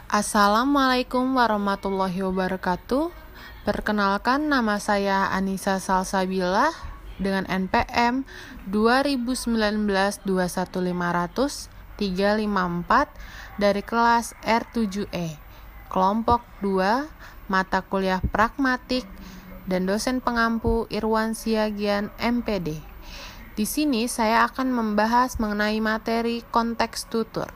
Assalamualaikum warahmatullahi wabarakatuh. Perkenalkan, nama saya Anissa Salsabila dengan NPM 2019-21500-354 dari kelas R7E, kelompok 2, mata kuliah pragmatik, dan dosen pengampu Irwan Siagian MPD. Di sini saya akan membahas mengenai materi konteks tutur.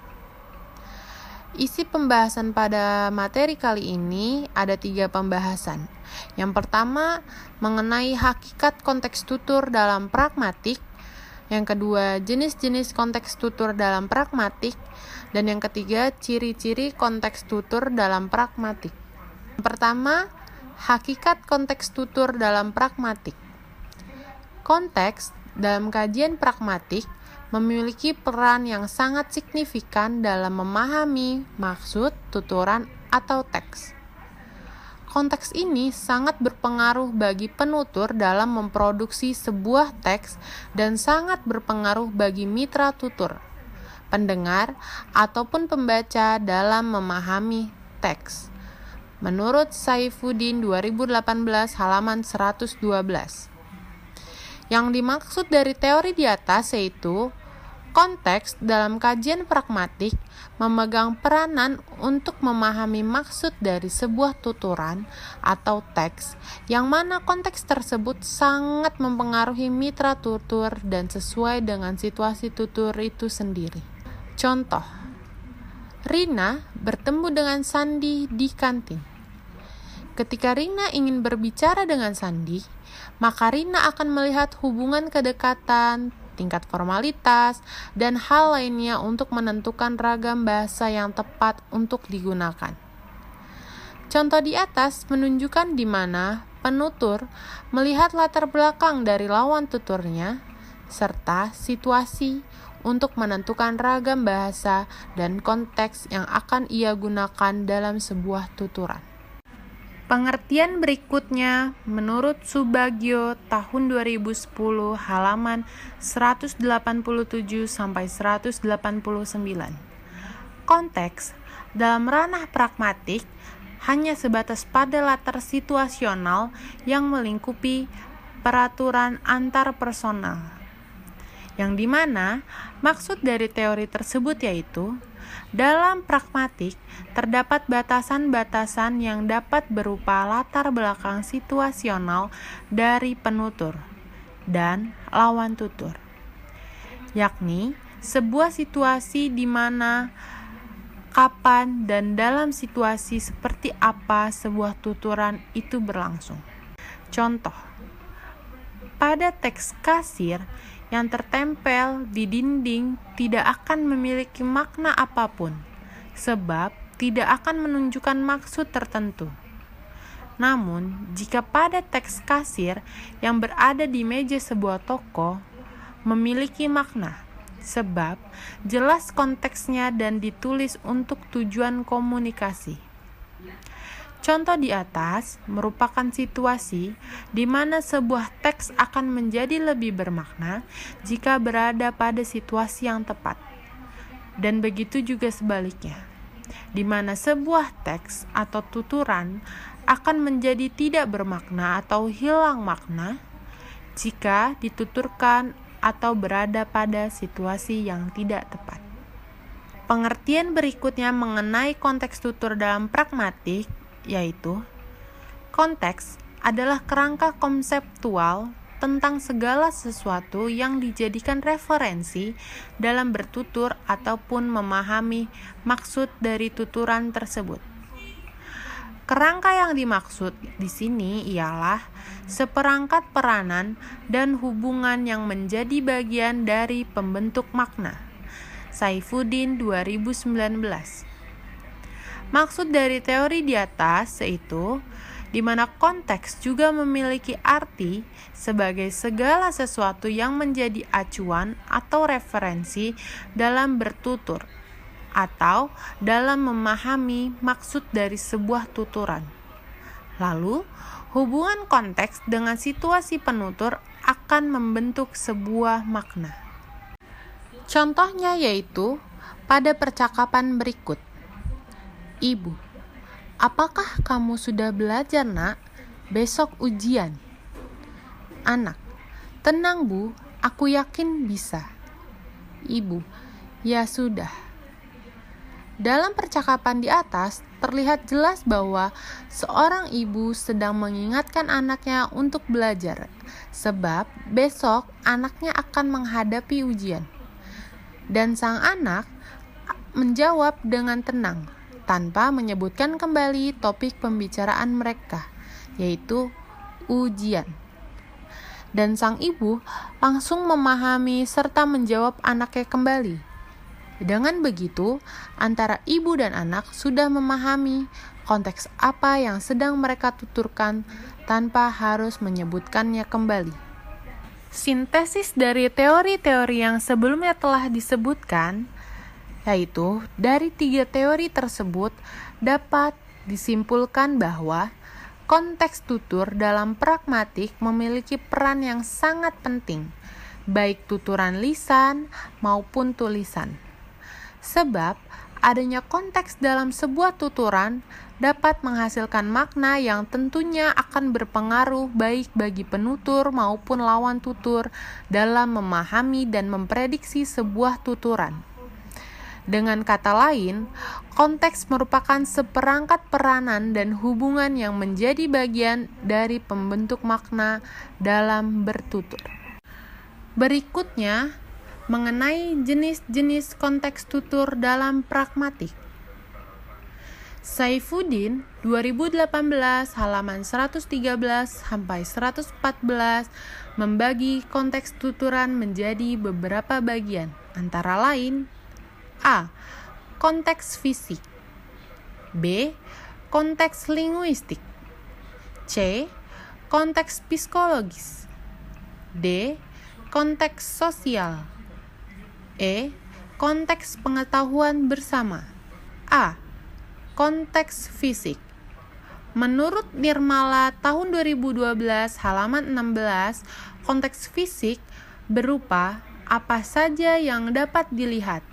Isi pembahasan pada materi kali ini ada 3 pembahasan. Yang pertama, mengenai hakikat konteks tutur dalam pragmatik. Yang kedua, jenis-jenis konteks tutur dalam pragmatik. Dan yang ketiga, ciri-ciri konteks tutur dalam pragmatik. Yang pertama, hakikat konteks tutur dalam pragmatik. Konteks dalam kajian pragmatik memiliki peran yang sangat signifikan dalam memahami maksud, tuturan, atau teks. Konteks ini sangat berpengaruh bagi penutur dalam memproduksi sebuah teks dan sangat berpengaruh bagi mitra tutur, pendengar, ataupun pembaca dalam memahami teks. Menurut Saifuddin 2018 halaman 112. Yang dimaksud dari teori di atas yaitu konteks dalam kajian pragmatik memegang peranan untuk memahami maksud dari sebuah tuturan atau teks, yang mana konteks tersebut sangat mempengaruhi mitra tutur dan sesuai dengan situasi tutur itu sendiri. Contoh, Rina bertemu dengan Sandi di kantin. Ketika Rina ingin berbicara dengan Sandi, maka Rina akan melihat hubungan kedekatan, tingkat formalitas, dan hal lainnya untuk menentukan ragam bahasa yang tepat untuk digunakan. Contoh di atas menunjukkan di mana penutur melihat latar belakang dari lawan tuturnya, serta situasi untuk menentukan ragam bahasa dan konteks yang akan ia gunakan dalam sebuah tuturan. Pengertian berikutnya menurut Subagio tahun 2010 halaman 187-189. Konteks dalam ranah pragmatik hanya sebatas pada latar situasional yang melingkupi peraturan antar personal, yang dimana maksud dari teori tersebut yaitu dalam pragmatik, terdapat batasan-batasan yang dapat berupa latar belakang situasional dari penutur dan lawan tutur, yakni sebuah situasi di mana, kapan, dan dalam situasi seperti apa sebuah tuturan itu berlangsung. Contoh, pada teks kasir yang tertempel di dinding tidak akan memiliki makna apapun, sebab tidak akan menunjukkan maksud tertentu. Namun, jika pada teks kasir yang berada di meja sebuah toko memiliki makna, sebab jelas konteksnya dan ditulis untuk tujuan komunikasi. Contoh di atas merupakan situasi di mana sebuah teks akan menjadi lebih bermakna jika berada pada situasi yang tepat. Dan begitu juga sebaliknya, di mana sebuah teks atau tuturan akan menjadi tidak bermakna atau hilang makna jika dituturkan atau berada pada situasi yang tidak tepat. Pengertian berikutnya mengenai konteks tutur dalam pragmatik yaitu konteks adalah kerangka konseptual tentang segala sesuatu yang dijadikan referensi dalam bertutur ataupun memahami maksud dari tuturan tersebut. Kerangka yang dimaksud di sini ialah seperangkat peranan dan hubungan yang menjadi bagian dari pembentuk makna. Saifuddin 2019. Maksud dari teori di atas yaitu di mana konteks juga memiliki arti sebagai segala sesuatu yang menjadi acuan atau referensi dalam bertutur atau dalam memahami maksud dari sebuah tuturan. Lalu, hubungan konteks dengan situasi penutur akan membentuk sebuah makna. Contohnya yaitu pada percakapan berikut. Ibu, apakah kamu sudah belajar, Nak? Besok ujian. Anak, tenang Bu, aku yakin bisa. Ibu, ya sudah. Dalam percakapan di atas, terlihat jelas bahwa seorang ibu sedang mengingatkan anaknya untuk belajar, sebab besok anaknya akan menghadapi ujian. Dan sang anak menjawab dengan tenang, tanpa menyebutkan kembali topik pembicaraan mereka, yaitu ujian. Dan sang ibu langsung memahami serta menjawab anaknya kembali. Dengan begitu, antara ibu dan anak sudah memahami konteks apa yang sedang mereka tuturkan tanpa harus menyebutkannya kembali. Sintesis dari teori-teori yang sebelumnya telah disebutkan, yaitu dari 3 teori tersebut dapat disimpulkan bahwa konteks tutur dalam pragmatik memiliki peran yang sangat penting, baik tuturan lisan maupun tulisan. Sebab, adanya konteks dalam sebuah tuturan dapat menghasilkan makna yang tentunya akan berpengaruh baik bagi penutur maupun lawan tutur dalam memahami dan memprediksi sebuah tuturan. Dengan kata lain, konteks merupakan seperangkat peranan dan hubungan yang menjadi bagian dari pembentuk makna dalam bertutur. Berikutnya, mengenai jenis-jenis konteks tutur dalam pragmatik. Saifuddin 2018 halaman 113 sampai 114 membagi konteks tuturan menjadi beberapa bagian, antara lain: A. Konteks fisik. B. Konteks linguistik. C. Konteks psikologis. D. Konteks sosial. E. Konteks pengetahuan bersama. A. Konteks fisik. Menurut Nirmala tahun 2012 halaman 16, konteks fisik berupa apa saja yang dapat dilihat,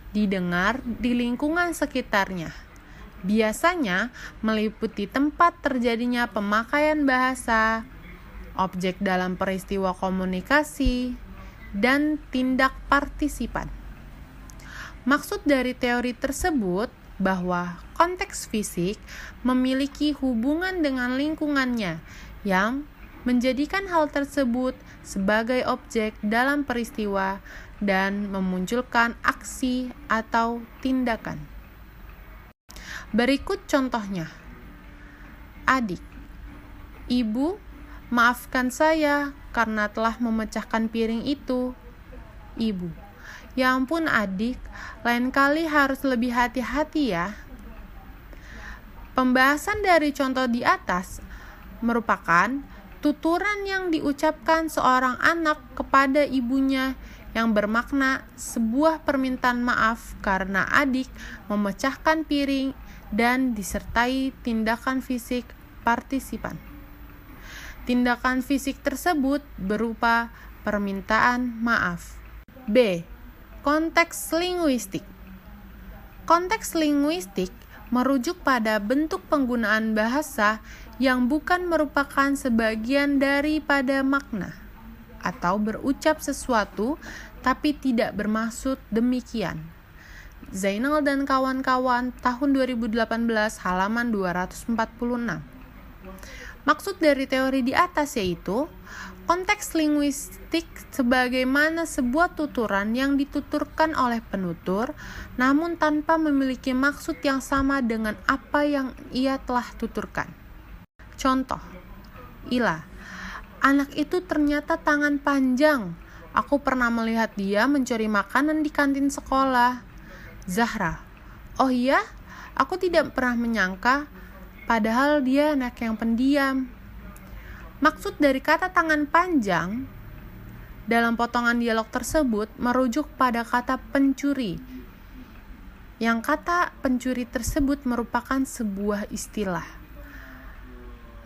didengar di lingkungan sekitarnya. Biasanya meliputi tempat terjadinya pemakaian bahasa, objek dalam peristiwa komunikasi, dan tindak partisipan. Maksud dari teori tersebut bahwa konteks fisik memiliki hubungan dengan lingkungannya yang menjadikan hal tersebut sebagai objek dalam peristiwa dan memunculkan aksi atau tindakan. Berikut contohnya. Adik, Ibu, maafkan saya karena telah memecahkan piring itu. Ibu, ya ampun adik, lain kali harus lebih hati-hati ya. Pembahasan dari contoh di atas merupakan tuturan yang diucapkan seorang anak kepada ibunya yang bermakna sebuah permintaan maaf karena adik memecahkan piring dan disertai tindakan fisik partisipan. Tindakan fisik tersebut berupa permintaan maaf. B. Konteks linguistik. Konteks linguistik merujuk pada bentuk penggunaan bahasa yang bukan merupakan sebagian daripada makna, atau berucap sesuatu tapi tidak bermaksud demikian. Zainal dan kawan-kawan tahun 2018 halaman 246. Maksud dari teori di atas yaitu konteks linguistik sebagaimana sebuah tuturan yang dituturkan oleh penutur namun tanpa memiliki maksud yang sama dengan apa yang ia telah tuturkan. Contoh, Ila, anak itu ternyata tangan panjang. Aku pernah melihat dia mencuri makanan di kantin sekolah. Zahra, oh iya, aku tidak pernah menyangka. Padahal dia anak yang pendiam. Maksud dari kata tangan panjang dalam potongan dialog tersebut merujuk pada kata pencuri. Yang kata pencuri tersebut merupakan sebuah istilah.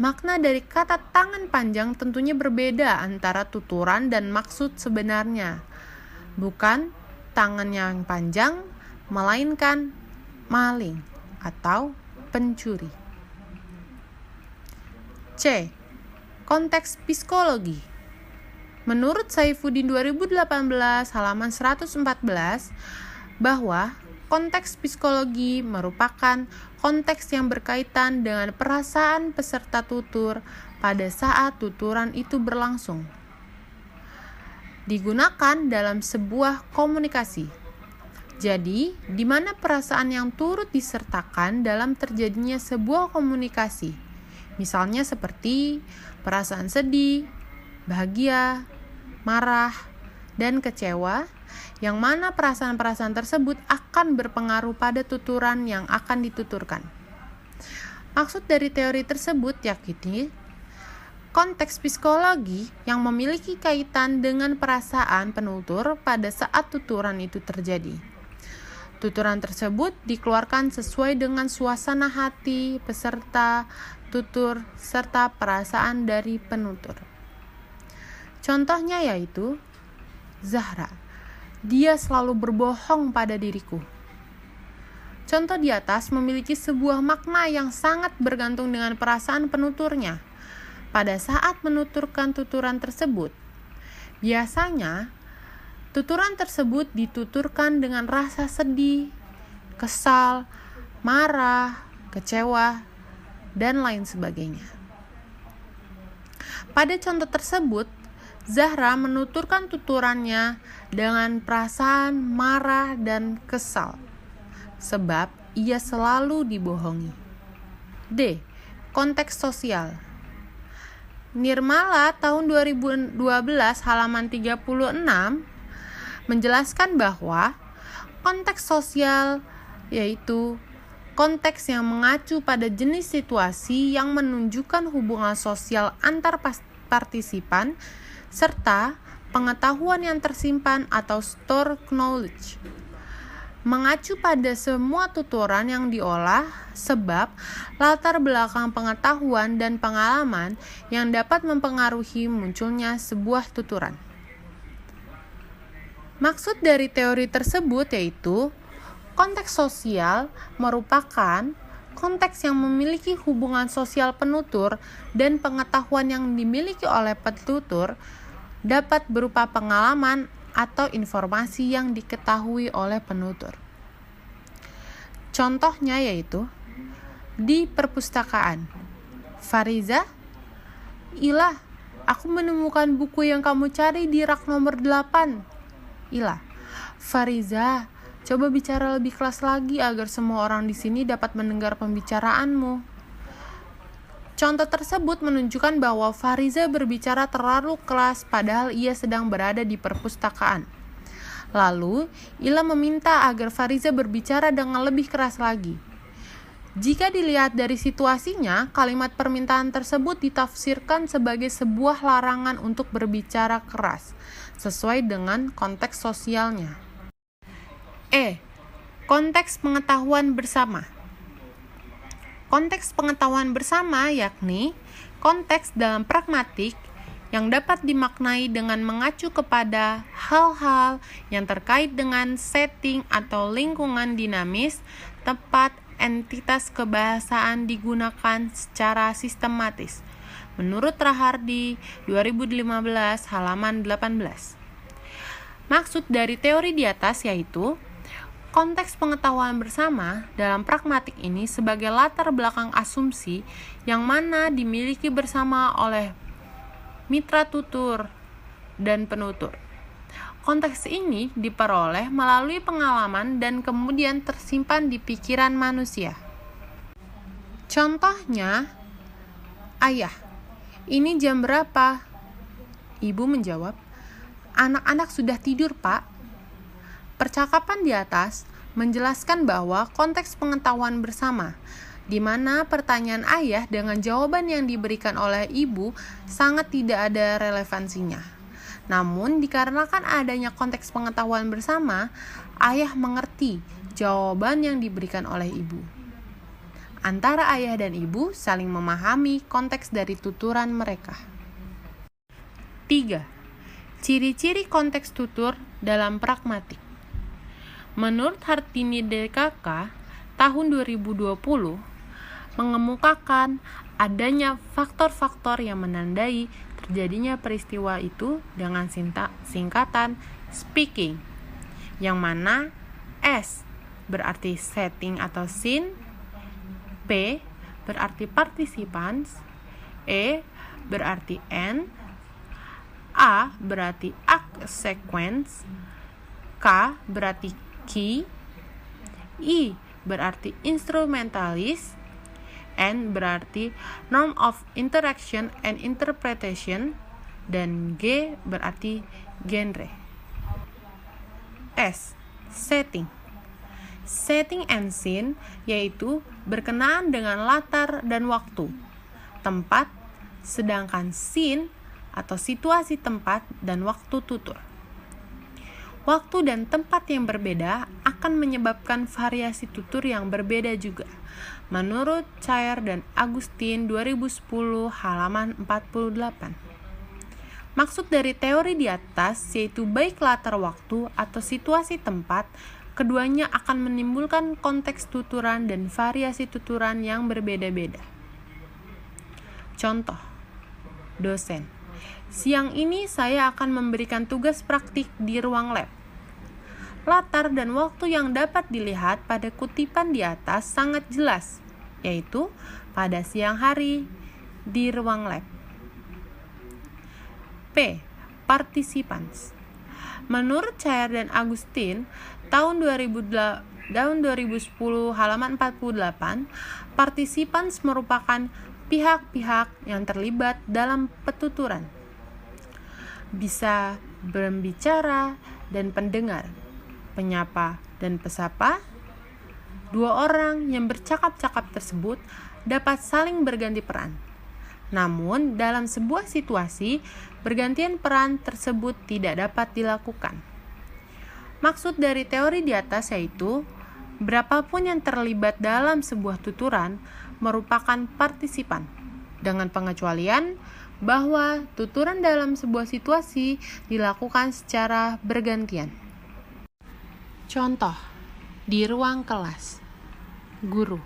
Makna dari kata tangan panjang tentunya berbeda antara tuturan dan maksud sebenarnya. Bukan tangan yang panjang, melainkan maling. atau pencuri. C. Konteks psikologi. Menurut Saifuddin 2018 halaman 114 bahwa konteks psikologi merupakan konteks yang berkaitan dengan perasaan peserta tutur pada saat tuturan itu berlangsung. Digunakan dalam sebuah komunikasi. Jadi, di mana perasaan yang turut disertakan dalam terjadinya sebuah komunikasi. Misalnya seperti perasaan sedih, bahagia, marah, dan kecewa, yang mana perasaan-perasaan tersebut akan berpengaruh pada tuturan yang akan dituturkan. Maksud dari teori tersebut yakni konteks psikologi yang memiliki kaitan dengan perasaan penutur pada saat tuturan itu terjadi. Tuturan tersebut dikeluarkan sesuai dengan suasana hati peserta tutur serta perasaan dari penutur. Contohnya yaitu Zahra, dia selalu berbohong pada diriku. Contoh di atas memiliki sebuah makna yang sangat bergantung dengan perasaan penuturnya. Pada saat menuturkan tuturan tersebut, biasanya tuturan tersebut dituturkan dengan rasa sedih, kesal, marah, kecewa, dan lain sebagainya. Pada contoh tersebut, Zahra menuturkan tuturannya dengan perasaan marah dan kesal, sebab ia selalu dibohongi. D. Konteks sosial. Nirmala tahun 2012 halaman 36 menjelaskan bahwa konteks sosial yaitu konteks yang mengacu pada jenis situasi yang menunjukkan hubungan sosial antar partisipan serta pengetahuan yang tersimpan atau stored knowledge. Mengacu pada semua tuturan yang diolah sebab latar belakang pengetahuan dan pengalaman yang dapat mempengaruhi munculnya sebuah tuturan. Maksud dari teori tersebut yaitu konteks sosial merupakan konteks yang memiliki hubungan sosial penutur dan pengetahuan yang dimiliki oleh penutur dapat berupa pengalaman atau informasi yang diketahui oleh penutur. Contohnya yaitu di perpustakaan. Fariza, Ila, aku menemukan buku yang kamu cari di rak nomor 8. Ila, Fariza, coba bicara lebih keras lagi agar semua orang di sini dapat mendengar pembicaraanmu. Contoh tersebut menunjukkan bahwa Fariza berbicara terlalu keras padahal ia sedang berada di perpustakaan. Lalu, Ila meminta agar Fariza berbicara dengan lebih keras lagi. Jika dilihat dari situasinya, kalimat permintaan tersebut ditafsirkan sebagai sebuah larangan untuk berbicara keras, sesuai dengan konteks sosialnya. E. Konteks pengetahuan bersama. Konteks pengetahuan bersama yakni konteks dalam pragmatik yang dapat dimaknai dengan mengacu kepada hal-hal yang terkait dengan setting atau lingkungan dinamis, tempat, entitas kebahasaan digunakan secara sistematis. Menurut Rahardi 2015 halaman 18. Maksud dari teori di atas yaitu konteks pengetahuan bersama dalam pragmatik ini sebagai latar belakang asumsi yang mana dimiliki bersama oleh mitra tutur dan penutur. Konteks ini diperoleh melalui pengalaman dan kemudian tersimpan di pikiran manusia. Contohnya, ayah, ini jam berapa? Ibu menjawab, anak-anak sudah tidur, Pak. Percakapan di atas menjelaskan bahwa konteks pengetahuan bersama, di mana pertanyaan ayah dengan jawaban yang diberikan oleh ibu sangat tidak ada relevansinya. Namun, dikarenakan adanya konteks pengetahuan bersama, ayah mengerti jawaban yang diberikan oleh ibu. Antara ayah dan ibu saling memahami konteks dari tuturan mereka. 3. Ciri-ciri konteks tutur dalam pragmatik. Menurut Hartini DKK, tahun 2020 mengemukakan adanya faktor-faktor yang menandai terjadinya peristiwa itu dengan singkatan speaking, yang mana S berarti setting atau scene, P berarti participants, E berarti end, A berarti act sequence, K berarti key, I berarti instrumentalist, N berarti norm of interaction and interpretation, dan G berarti genre. S. Setting. Setting and scene yaitu berkenaan dengan latar dan waktu, tempat, sedangkan scene atau situasi tempat dan waktu tutur. Waktu dan tempat yang berbeda akan menyebabkan variasi tutur yang berbeda juga. Menurut Chair dan Agustin 2010 halaman 48. Maksud dari teori di atas yaitu baik latar waktu atau situasi tempat, keduanya akan menimbulkan konteks tuturan dan variasi tuturan yang berbeda-beda. Contoh, dosen. Siang ini saya akan memberikan tugas praktik di ruang lab. Latar dan waktu yang dapat dilihat pada kutipan di atas sangat jelas, yaitu pada siang hari di ruang lab. P. Participants. Menurut Chair dan Agustin, tahun 2010 halaman 48, participants merupakan pihak-pihak yang terlibat dalam petuturan. Bisa berbicara dan pendengar, penyapa dan pesapa. Dua orang yang bercakap-cakap tersebut dapat saling berganti peran. Namun, dalam sebuah situasi, pergantian peran tersebut tidak dapat dilakukan. Maksud dari teori di atas yaitu, berapapun yang terlibat dalam sebuah tuturan merupakan partisipan, dengan pengecualian bahwa tuturan dalam sebuah situasi dilakukan secara bergantian. Contoh, di ruang kelas. Guru,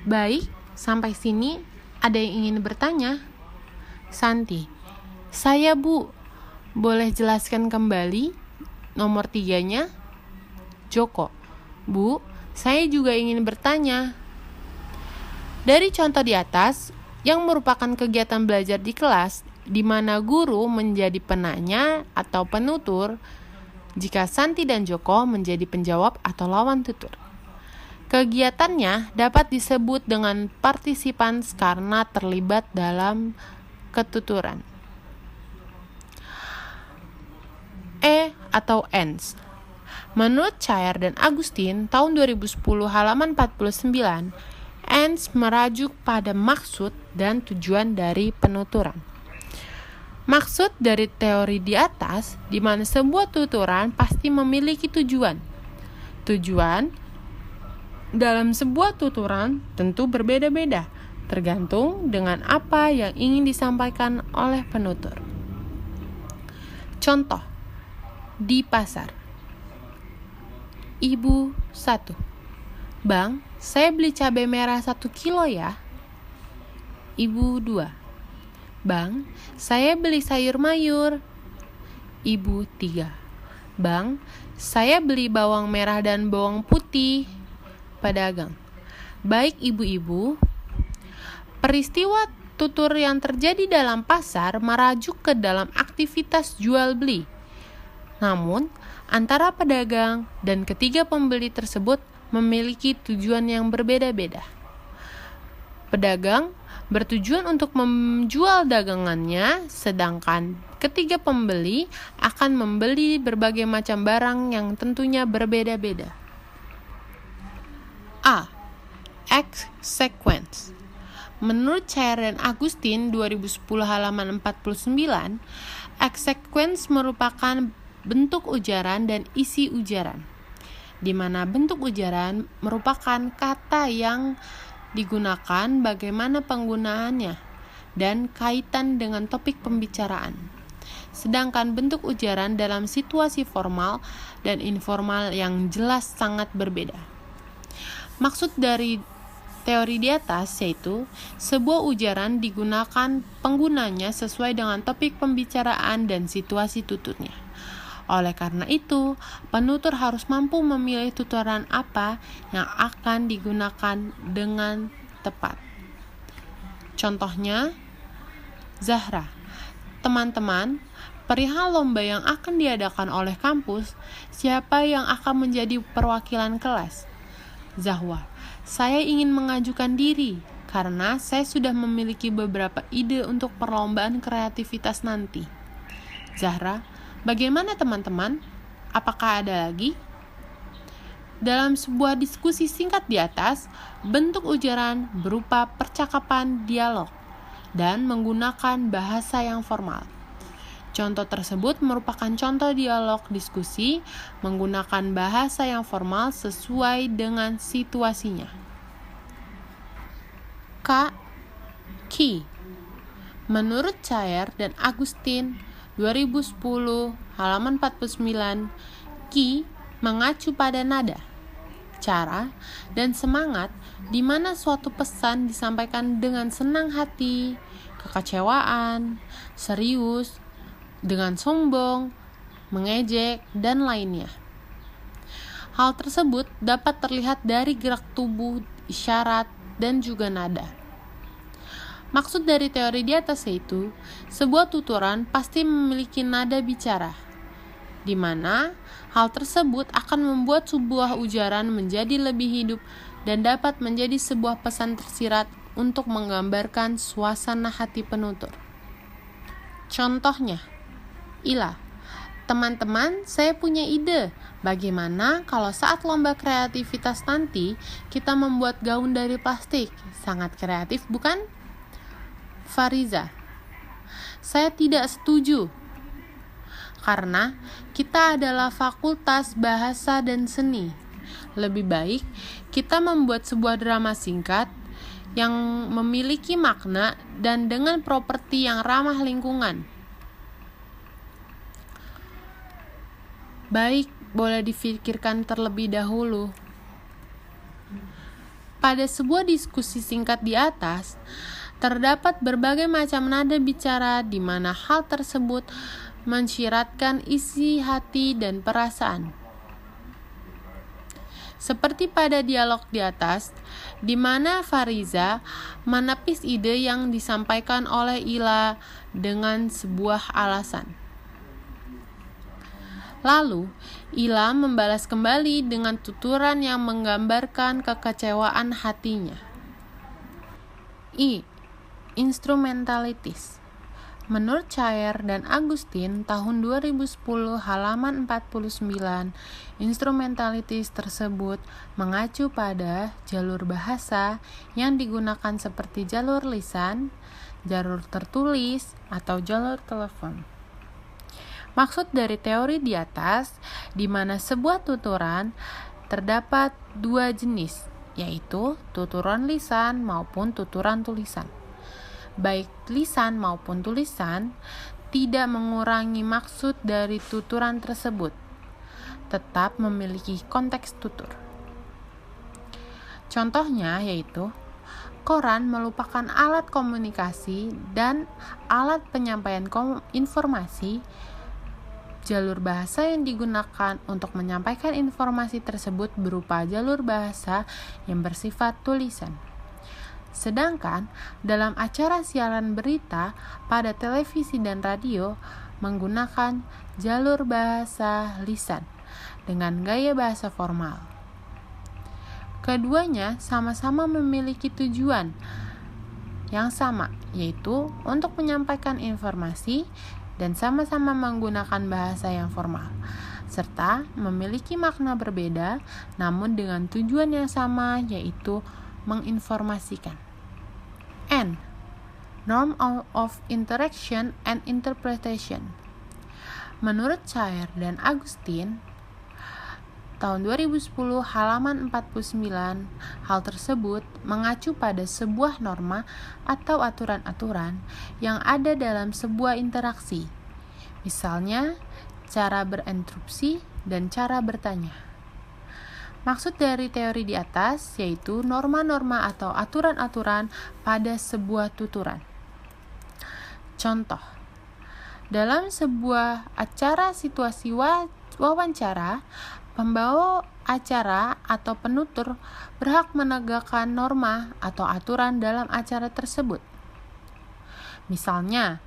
baik, sampai sini ada yang ingin bertanya? Santi, saya Bu, boleh jelaskan kembali nomor 3-nya? Joko, Bu, saya juga ingin bertanya. Dari contoh di atas, yang merupakan kegiatan belajar di kelas, di mana guru menjadi penanya atau penutur, jika Santi dan Joko menjadi penjawab atau lawan tutur. Kegiatannya dapat disebut dengan participants karena terlibat dalam ketuturan. E atau ends. Menurut Chair dan Agustin tahun 2010 halaman 49, ends merajuk pada maksud dan tujuan dari penuturan. Maksud dari teori di atas, di mana sebuah tuturan pasti memiliki tujuan. Tujuan dalam sebuah tuturan tentu berbeda-beda, tergantung dengan apa yang ingin disampaikan oleh penutur. Contoh, di pasar. Ibu 1. Bang, saya beli cabai merah 1 kilo ya. Ibu 2. Bang, saya beli sayur mayur. Ibu 3. Bang, saya beli bawang merah dan bawang putih. Pedagang. Baik ibu-ibu, peristiwa tutur yang terjadi dalam pasar merajuk ke dalam aktivitas jual beli. Namun, antara pedagang dan ketiga pembeli tersebut memiliki tujuan yang berbeda-beda. Pedagang bertujuan untuk menjual dagangannya, sedangkan ketiga pembeli akan membeli berbagai macam barang yang tentunya berbeda-beda. A. Act sequence. Menurut Chair dan Agustin 2010 halaman 49, act sequence merupakan bentuk ujaran dan isi ujaran, di mana bentuk ujaran merupakan kata yang digunakan, bagaimana penggunaannya, dan kaitan dengan topik pembicaraan. Sedangkan bentuk ujaran dalam situasi formal dan informal yang jelas sangat berbeda. Maksud dari teori di atas yaitu sebuah ujaran digunakan penggunanya sesuai dengan topik pembicaraan dan situasi tuturnya. Oleh karena itu, penutur harus mampu memilih tuturan apa yang akan digunakan dengan tepat. Contohnya, Zahra, teman-teman, perihal lomba yang akan diadakan oleh kampus, siapa yang akan menjadi perwakilan kelas? Zahwa, saya ingin mengajukan diri karena saya sudah memiliki beberapa ide untuk perlombaan kreativitas nanti. Zahra, bagaimana teman-teman? Apakah ada lagi? Dalam sebuah diskusi singkat di atas, bentuk ujaran berupa percakapan dialog dan menggunakan bahasa yang formal. Contoh tersebut merupakan contoh dialog diskusi menggunakan bahasa yang formal sesuai dengan situasinya. Ki. Menurut Cair dan Agustin 2010 halaman 49, Ki mengacu pada nada, cara, dan semangat di mana suatu pesan disampaikan dengan senang hati, kekecewaan, serius, dengan sombong, mengejek, dan lainnya. Hal tersebut dapat terlihat dari gerak tubuh, isyarat, dan juga nada. Maksud dari teori di atas yaitu, sebuah tuturan pasti memiliki nada bicara, di mana hal tersebut akan membuat sebuah ujaran menjadi lebih hidup dan dapat menjadi sebuah pesan tersirat untuk menggambarkan suasana hati penutur. Contohnya, Ila, teman-teman, saya punya ide. Bagaimana kalau saat lomba kreativitas nanti kita membuat gaun dari plastik? Sangat kreatif, bukan? Fariza, saya tidak setuju. Karena kita adalah fakultas bahasa dan seni. Lebih baik kita membuat sebuah drama singkat yang memiliki makna dan dengan properti yang ramah lingkungan. Baik, boleh difikirkan terlebih dahulu. Pada sebuah diskusi singkat di atas, terdapat berbagai macam nada bicara di mana hal tersebut mensyiratkan isi hati dan perasaan. Seperti pada dialog di atas, di mana Fariza menepis ide yang disampaikan oleh Ila dengan sebuah alasan. Lalu, Ila membalas kembali dengan tuturan yang menggambarkan kekecewaan hatinya. Instrumentalities. Menurut Cair dan Agustin tahun 2010 halaman 49, instrumentalities tersebut mengacu pada jalur bahasa yang digunakan seperti jalur lisan, jalur tertulis, atau jalur telepon. Maksud dari teori di atas, di mana sebuah tuturan terdapat dua jenis, yaitu tuturan lisan maupun tuturan tulisan. Baik lisan maupun tulisan tidak mengurangi maksud dari tuturan tersebut, tetap memiliki konteks tutur. Contohnya yaitu, koran merupakan alat komunikasi dan alat penyampaian informasi. Jalur bahasa yang digunakan untuk menyampaikan informasi tersebut berupa jalur bahasa yang bersifat tulisan. Sedangkan dalam acara siaran berita pada televisi dan radio menggunakan jalur bahasa lisan dengan gaya bahasa formal. Keduanya sama-sama memiliki tujuan yang sama, yaitu untuk menyampaikan informasi dan sama-sama menggunakan bahasa yang formal, serta memiliki makna berbeda namun dengan tujuan yang sama, yaitu menginformasikan. Norm of interaction and interpretation. Menurut Cair dan Agustin tahun 2010 halaman 49, hal tersebut mengacu pada sebuah norma atau aturan-aturan yang ada dalam sebuah interaksi. Misalnya, cara berinterupsi dan cara bertanya. Maksud dari teori di atas yaitu norma-norma atau aturan-aturan pada sebuah tuturan. Contoh, dalam sebuah acara situasi wawancara, pembawa acara atau penutur berhak menegakkan norma atau aturan dalam acara tersebut. Misalnya,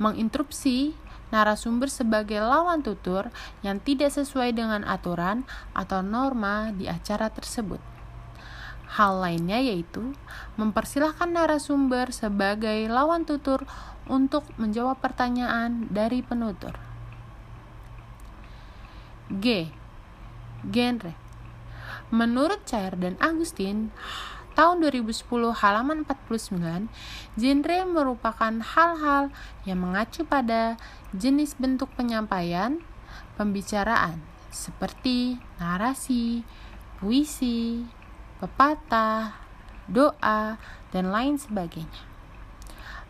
menginterupsi narasumber sebagai lawan tutur yang tidak sesuai dengan aturan atau norma di acara tersebut. Hal lainnya yaitu mempersilahkan narasumber sebagai lawan tutur untuk menjawab pertanyaan dari penutur. G. Genre. Menurut Cair dan Agustin, tahun 2010 halaman 49, genre merupakan hal-hal yang mengacu pada jenis bentuk penyampaian pembicaraan seperti narasi, puisi, pepatah, doa, dan lain sebagainya.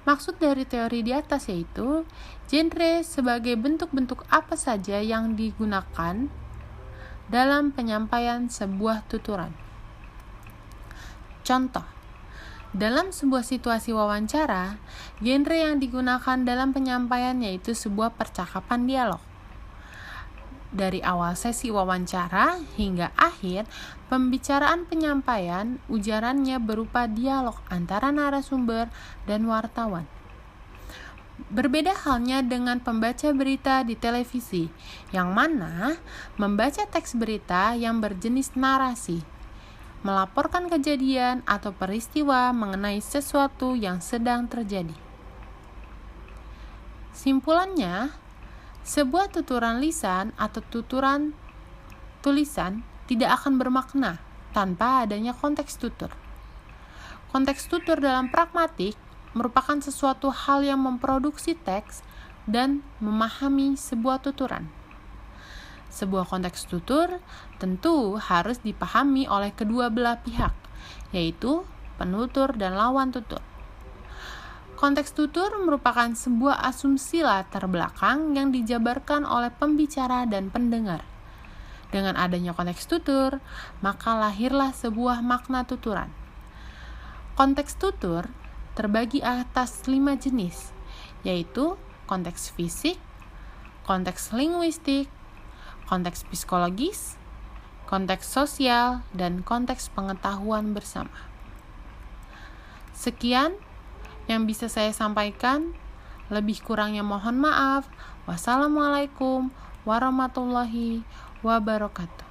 Maksud dari teori di atas yaitu genre sebagai bentuk-bentuk apa saja yang digunakan dalam penyampaian sebuah tuturan. Contoh, dalam sebuah situasi wawancara, genre yang digunakan dalam penyampaian yaitu sebuah percakapan dialog. Dari awal sesi wawancara hingga akhir, pembicaraan penyampaian ujarannya berupa dialog antara narasumber dan wartawan. Berbeda halnya dengan pembaca berita di televisi, yang mana membaca teks berita yang berjenis narasi, melaporkan kejadian atau peristiwa mengenai sesuatu yang sedang terjadi. Simpulannya, sebuah tuturan lisan atau tuturan tulisan tidak akan bermakna tanpa adanya konteks tutur. Konteks tutur dalam pragmatik merupakan sesuatu hal yang memproduksi teks dan memahami sebuah tuturan. Sebuah konteks tutur tentu harus dipahami oleh kedua belah pihak, yaitu penutur dan lawan tutur. Konteks tutur merupakan sebuah asumsi latar belakang yang dijabarkan oleh pembicara dan pendengar. Dengan adanya konteks tutur, maka lahirlah sebuah makna tuturan. Konteks tutur terbagi atas 5 jenis, yaitu konteks fisik, konteks linguistik, konteks psikologis, konteks sosial, dan konteks pengetahuan bersama. Sekian yang bisa saya sampaikan. Lebih kurangnya mohon maaf. Wassalamualaikum warahmatullahi wabarakatuh.